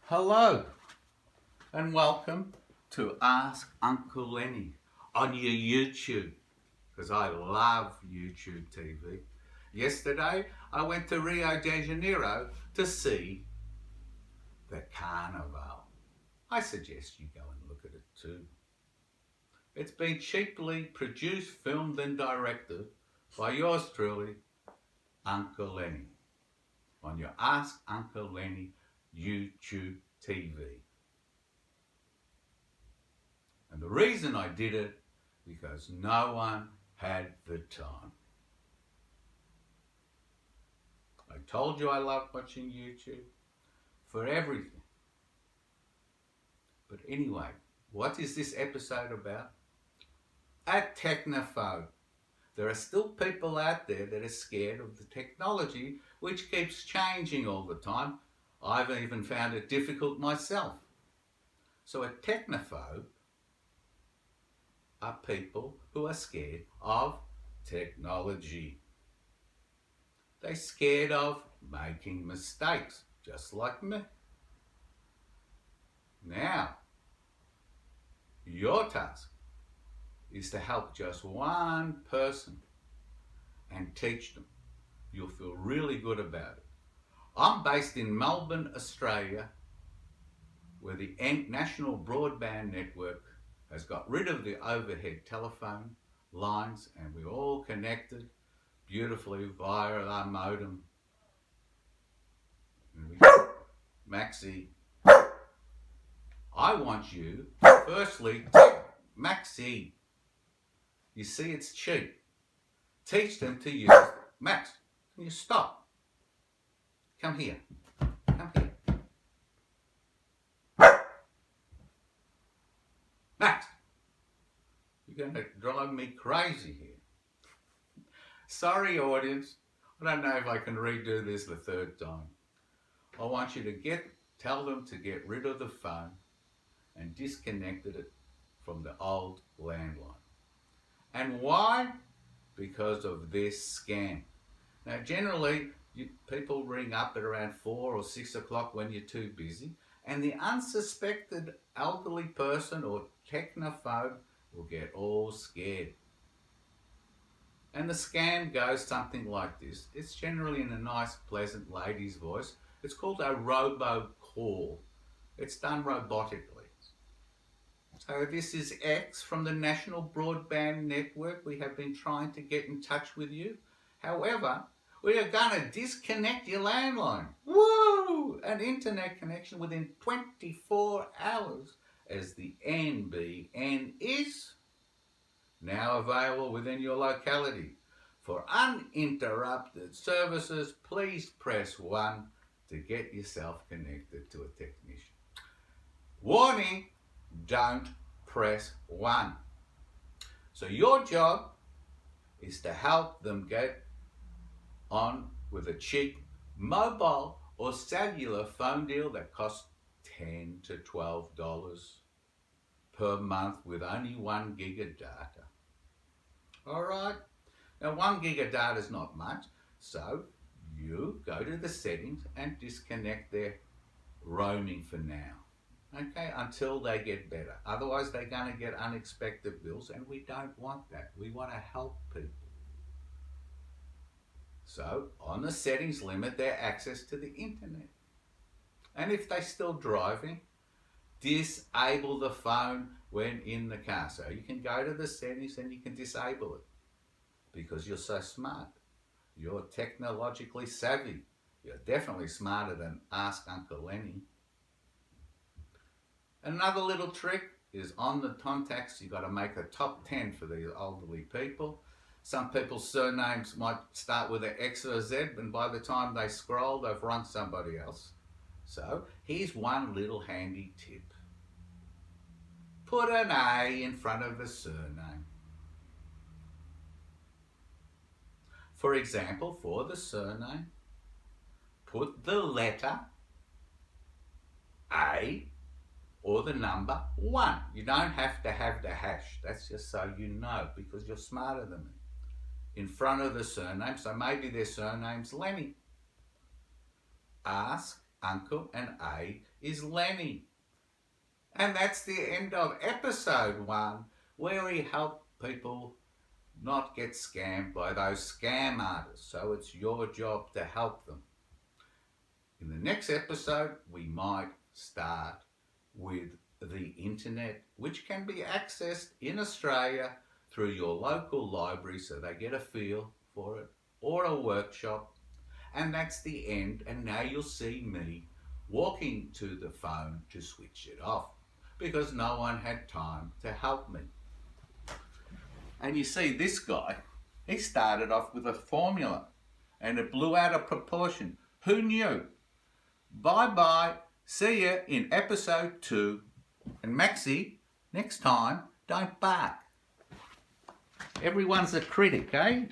Hello and welcome to Ask Uncle Lenny on your YouTube, because I love YouTube TV. Yesterday I went to Rio de Janeiro to see the Carnival. I suggest you go and look at it too. It's been cheaply produced, filmed and directed by yours truly, Uncle Lenny, on your Ask Uncle Lenny YouTube TV. And the reason I did it, because no one had the time. I told you I love watching YouTube for everything. But anyway, what is this episode about? At TECHNOPHOBE, there are still people out there that are scared of the technology which keeps changing all the time. I've even found it difficult myself. So at TECHNOPHOBE are people who are scared of technology. They're scared of making mistakes, just like me. Now, your task is to help just one person and teach them. You'll feel really good about it. I'm based in Melbourne, Australia, where the National Broadband Network has got rid of the overhead telephone lines, and we're all connected beautifully via our modem. Maxi, I want you, firstly, Maxi, you see it's cheap. Teach them to use, Max, can you stop? Come here, come here. Max, you're going to drive me crazy here. Sorry, audience, I don't know if I can redo this the third time. I want you to tell them to get rid of the phone and disconnect it from the old landline. And why? Because of this scam. Now, generally, people ring up at around 4 or 6 o'clock when you're too busy, and the unsuspected elderly person or technophobe will get all scared. And the scam goes something like this. It's generally in a nice, pleasant lady's voice. It's called a robocall. It's done robotically. So this is X from the National Broadband Network. We have been trying to get in touch with you. However, we are going to disconnect your landline. Woo! An internet connection within 24 hours, as the NBN is now available within your locality. For uninterrupted services, please press 1 to get yourself connected to a technician. Warning, don't press 1. So your job is to help them get on with a cheap mobile or cellular phone deal that costs $10 to $12 per month with only 1 gig of data. All right. Now 1 gig of data is not much, so you go to the settings and disconnect their roaming for now. Okay, until they get better. Otherwise, they're going to get unexpected bills, and we don't want that. We want to help people. So, on the settings, limit their access to the internet. And if they're still driving, disable the phone when in the car. So you can go to the settings and you can disable it, because you're so smart. You're technologically savvy. You're definitely smarter than Ask Uncle Lenny. Another little trick is on the contacts, you've got to make a top 10 for these elderly people. Some people's surnames might start with an X or a Z, and by the time they scroll, they've rung somebody else. So here's one little handy tip. Put an A in front of the surname. For example, for the surname, put the letter A or the number 1. You don't have to have the hash. That's just so you know, because you're smarter than me. In front of the surname, so maybe their surname's Lenny. Ask uncle and A is Lenny. And that's the end of episode 1, where we help people not get scammed by those scam artists. So it's your job to help them. In the next episode, we might start with the internet, which can be accessed in Australia through your local library so they get a feel for it, or a workshop. And that's the end. And now you'll see me walking to the phone to switch it off because no one had time to help me. And you see this guy, he started off with a formula and it blew out of proportion. Who knew? Bye-bye. See you in episode 2. And Maxie, next time, don't bark. Everyone's a critic, eh?